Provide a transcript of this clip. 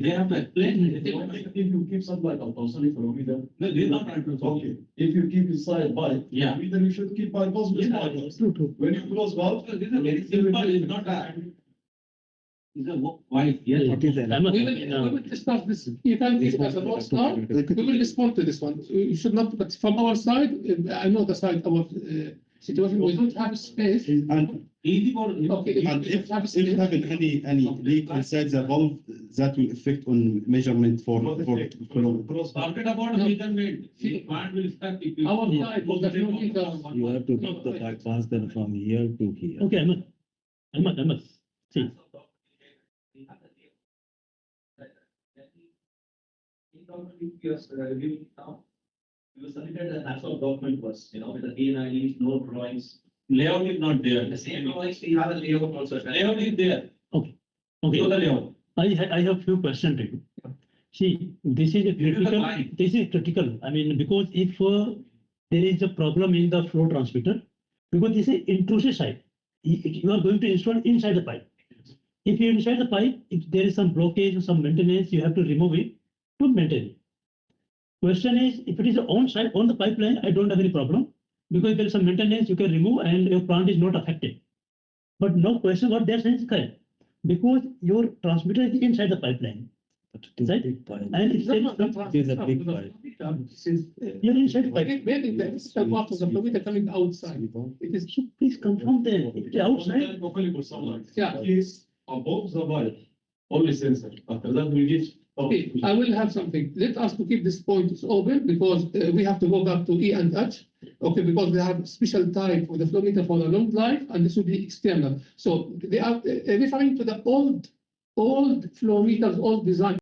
They have to explain. If you keep something like 1,000 kilometers, No, they are not trying to talk. okay. If you keep inside pipe, Yeah. then you should keep bypass with bypass. True. When you close valve, So this is a very simple, it's not bad. It's a why, yes. It is an- We will discuss this. You can discuss the notes now. We will respond to this one. You should not, but from our side, I know the side, our situation, we don't have space. And Easy for. Okay. if having any leak inside the valve, that will affect on measurement for cross. Forget about the measurement. See, plant will start. if you- Our side was the flow meter. You have to keep the bypass then from here to here. Okay, Ahmed. See, You submitted an HAZOP document first, with the PNIDs, no drawings. Layout is not there. The same drawings, we have a layout also. Layout is there. okay. Show the layout. I have few questions to you. See, this is a critical, line. this is critical. I mean, because if there is a problem in the flow transmitter, because this is intrusive side, you are going to install inside the pipe. If you inside the pipe, if there is some blockage or some maintenance, you have to remove it to maintain it. Question is, if it is on site, on the pipeline, I don't have any problem, because there is some maintenance you can remove and your plant is not affected. But no question what they're saying is correct, because your transmitter is inside the pipeline. But it is a Right. big pipe. And it's It is a big pipe. you're inside the pipe. Maybe the physical part of the flow meter coming outside. It is, So please confirm them. If they're outside, Locally for someone. Yeah. Is above the pipe, only sensor. After that, we give. okay, I will have something. Let us to keep this point open because we have to go back to E and H. Okay, because they have special type for the flow meter for the long life and this will be external. So they are referring to the old flow meters, old design.